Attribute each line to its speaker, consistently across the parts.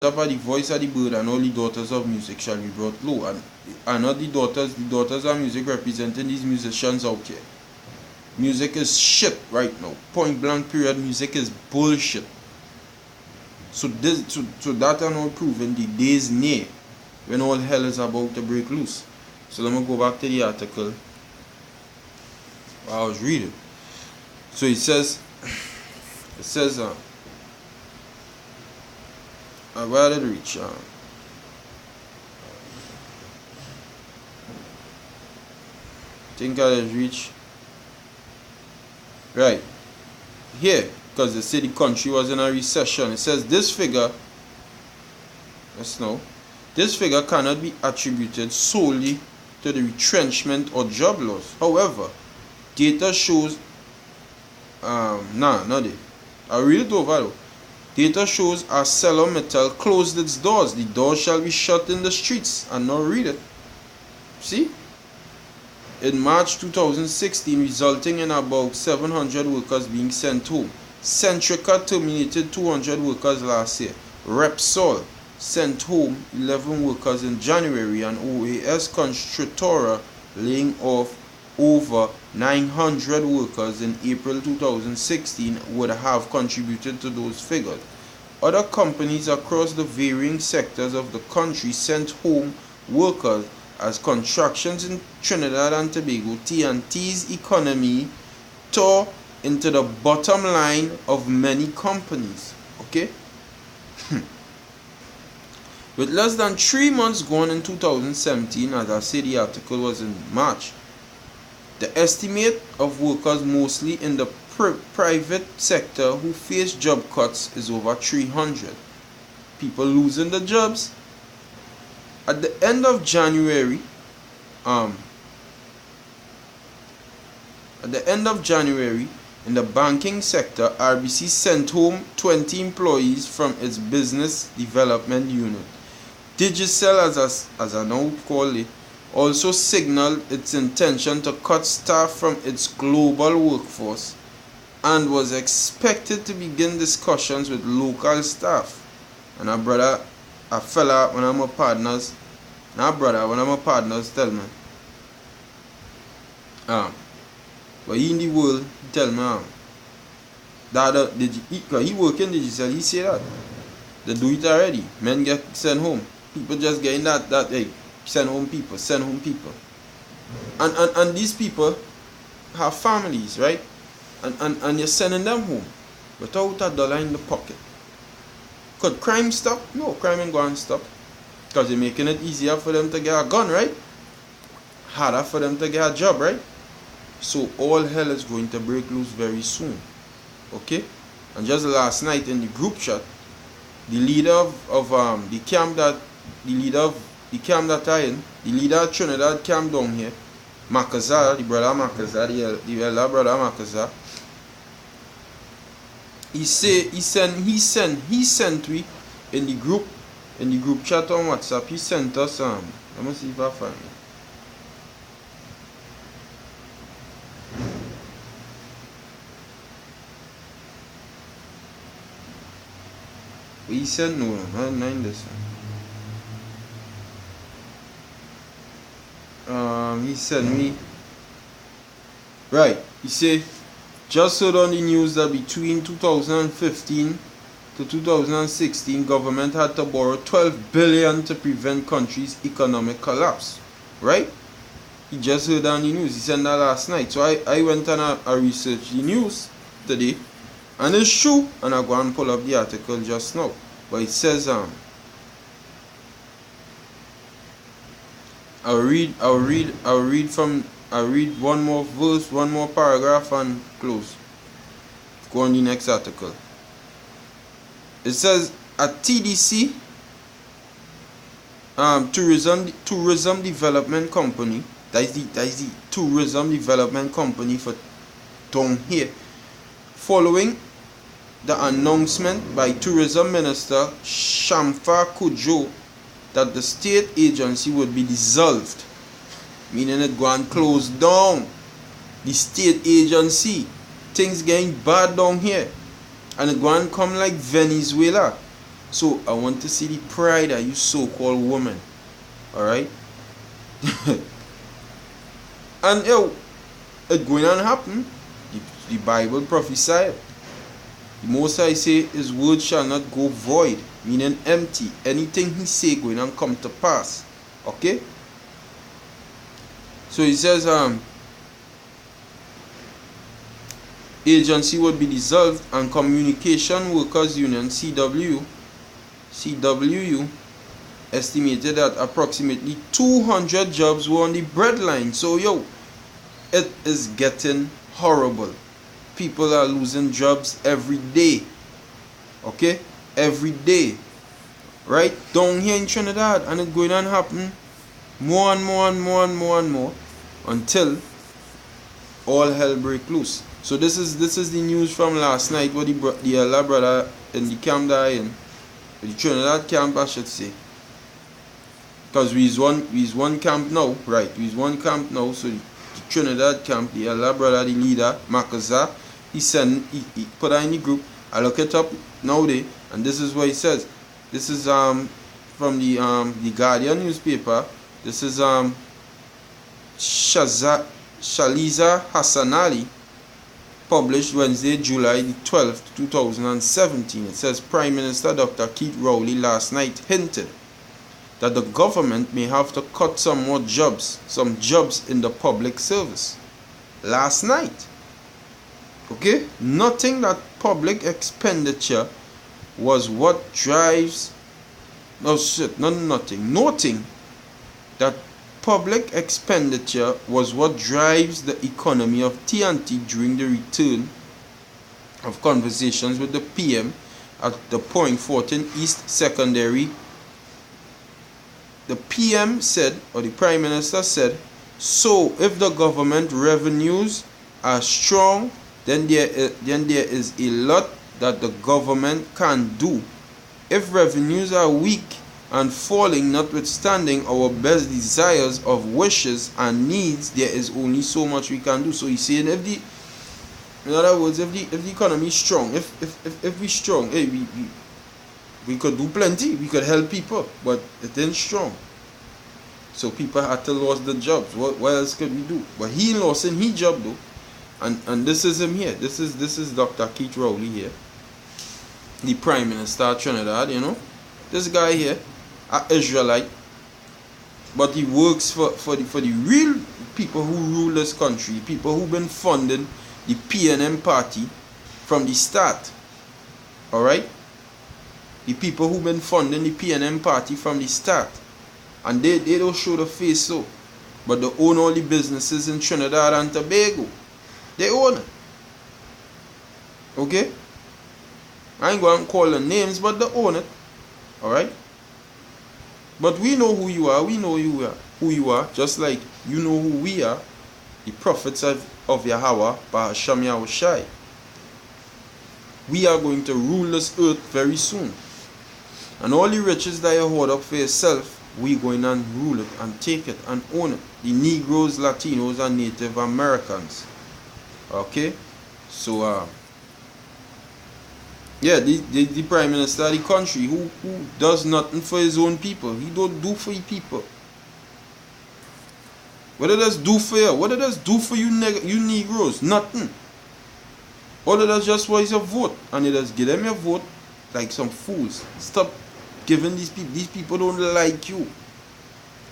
Speaker 1: up at the voice of the bird, and all the daughters of music shall be brought low. And not the daughters of music representing these musicians out here. Music is shit right now. Point blank period, music is bullshit. So that are not proven the days near when all hell is about to break loose. So let me go back to the article I was reading. So it says where did it reach? I think I did reach right here, because they say the country was in a recession. It says this figure, this figure cannot be attributed solely to the retrenchment or job loss. However, data shows I'll read it over though. Data shows ArcelorMittal closed its doors. The doors shall be shut in the streets. And now read it. See? In March 2016, resulting in about 700 workers being sent home. Centrica terminated 200 workers last year. Repsol sent home 11 workers in January, and OAS Constructora laying off over 900 workers in April 2016 would have contributed to those figures. Other companies across the varying sectors of the country sent home workers as contractions in Trinidad and Tobago, TNT's economy tore into the bottom line of many companies. Okay? With less than 3 months gone in 2017, as I said, the article was in March, the estimate of workers mostly in the private sector who face job cuts is over 300. People losing their jobs. At the end of January, in the banking sector, RBC sent home 20 employees from its business development unit. Digicel, as I now call it, also signaled its intention to cut staff from its global workforce and was expected to begin discussions with local staff. And one of my partners tell me, but he in the world, he tell me, he work in Digicel, he say that they do it already. Men get sent home. People just getting that hey, send home people. And these people have families, right? And you're sending them home without $1 in the pocket. Could crime stop? No, crime ain't going to stop. Because you're making it easier for them to get a gun, right? Harder for them to get a job, right? So all hell is going to break loose very soon. Okay? And just last night in the group chat, the leader of the camp that I in, the leader of Trinidad camp down here, Macazar, the elder brother Macazar, he sent we in the group chat on WhatsApp. He sent us let me see if I find it. He sent not this one. He sent me right. He said, just heard on the news that between 2015 to 2016, government had to borrow 12 billion to prevent country's economic collapse. Right? He just heard on the news. He said that last night. So I went and I researched the news today, and it's true. And I go and pull up the article just now. But it says I'll read one more verse, one more paragraph, and close. Go on the next article. It says at TDC, tourism development company. That is the tourism development company for down here. Following the announcement by Tourism Minister Shamfa Kujo that the state agency would be dissolved, meaning it go and close down. The state agency, things getting bad down here, and it go and come like Venezuela. So I want to see the pride of you so-called women. Alright? And yo, it's going to happen. The Bible prophesied. The Most High say his word shall not go void, meaning empty. Anything he say going to come to pass. Okay? So he says agency would be dissolved and Communication Workers Union CWU estimated that approximately 200 jobs were on the breadline. So yo, it is getting horrible. People are losing jobs every day. Okay? Every day. Right? Down here in Trinidad. And it's going to happen more and more until all hell break loose. So this is the news from last night what the other brother in the camp that in the Trinidad camp, I should say. Because we's one camp now, right? We's one camp now, so the Trinidad camp, the other brother, the leader, Makaza, he put that in the group. I look it up nowadays, and this is what he says. This is from the Guardian newspaper. This is Shaliza Hassanali, published Wednesday, July the 12th, 2017. It says Prime Minister Dr. Keith Rowley last night hinted that the government may have to cut some jobs in the public service. Last night. Okay? Noting that public expenditure was what drives... Noting that public expenditure was what drives the economy of TNT during the return of conversations with the PM at the Point Fortin East Secondary. The PM said, or the Prime Minister said, so if the government revenues are strong, then there is a lot that the government can do. If revenues are weak and falling, notwithstanding our best desires of wishes and needs, there is only so much we can do. So he's saying in other words, if the economy is strong, if we're strong, hey, we could do plenty, we could help people, but it ain't strong. So people had to lose the jobs. What else could we do? But he lost his job though. And this is him here. This is Dr. Keith Rowley here. The Prime Minister of Trinidad, you know. This guy here, an Israelite. But he works for the real people who rule this country. People who've been funding the PNM party from the start. Alright? The people who've been funding the PNM party from the start. And they don't show the face so. But they own all the businesses in Trinidad and Tobago. They own it. Okay? I ain't going to call the names, but they own it. Alright? But we know who you are. We know who you are. Just like you know who we are. The prophets of Yahweh, Bahasham Yahushai. We are going to rule this earth very soon. And all the riches that you hoard up for yourself, we're going to rule it and take it and own it. The Negroes, Latinos, and Native Americans. Okay? So, yeah, the Prime Minister of the country who does nothing for his own people. He don't do for his people. What did us do for you? What did us do for you Negroes? Nothing. All it does just was a vote. And it does give them a vote like some fools. Stop giving these people. These people don't like you.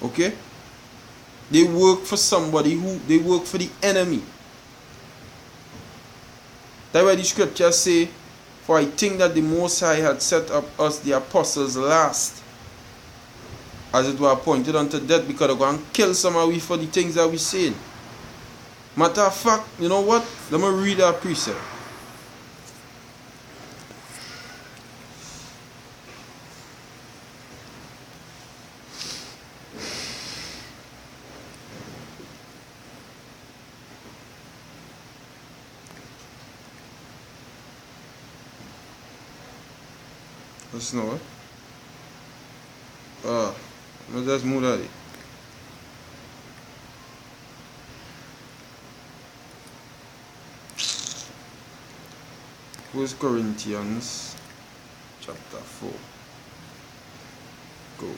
Speaker 1: Okay? They work for somebody they work for the enemy. That's why the scriptures say, for I think that the Most High had set up us the apostles last, as it were appointed unto death, because they're going to kill some of we for the things that we saying. Matter of fact, you know what? Let me read our precept. Let's know it. Let's move that. First Corinthians chapter 4. go.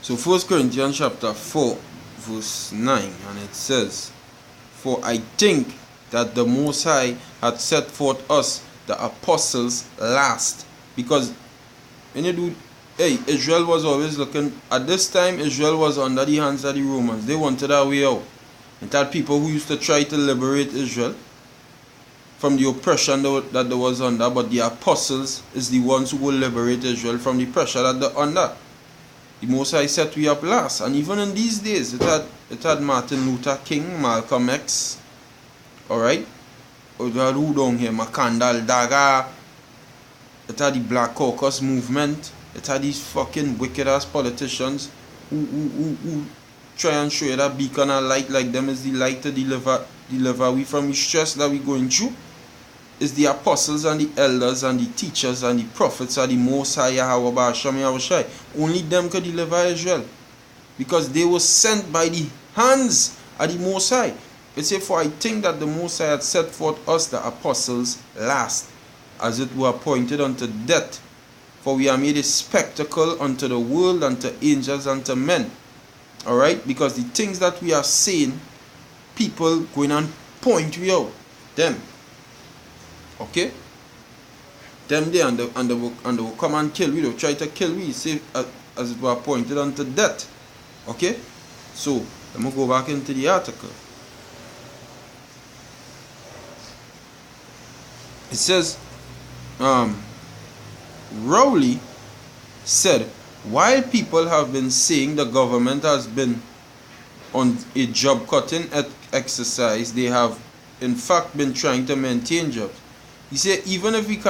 Speaker 1: So 1 Corinthians chapter 4 verse 9, and it says, "For I think that the Most High had set forth us, the apostles, last." Because when you do, Israel was always looking, at this time Israel was under the hands of the Romans. They wanted a way out. It had people who used to try to liberate Israel from the oppression that they was under, but the apostles is the ones who will liberate Israel from the pressure that they're under. The Most High set we up last, and even in these days, it had Martin Luther King, Malcolm X, alright? It had who down here, Makandal Daga. It had the Black Caucus movement. It had these fucking wicked ass politicians who try and show you that beacon of light, like them is the light to deliver we from the stress that we going through. Is the apostles and the elders and the teachers and the prophets of the Most High Yahweh Ba'asham Yahushai. Only them could deliver Israel, because they were sent by the hands of the Most High. It says, "For I think that the Most High had set forth us, the apostles, last, as it were appointed unto death. For we are made a spectacle unto the world, unto angels, unto men." Alright? Because the things that we are saying, people going and point we out. Them. Okay? Them there, and they will come and kill we. They will try to kill we. Say, as it were appointed unto death. Okay? So, let me go back into the article. It says, Rowley said, "While people have been saying the government has been on a job cutting exercise, they have in fact been trying to maintain jobs." He said, "Even if we can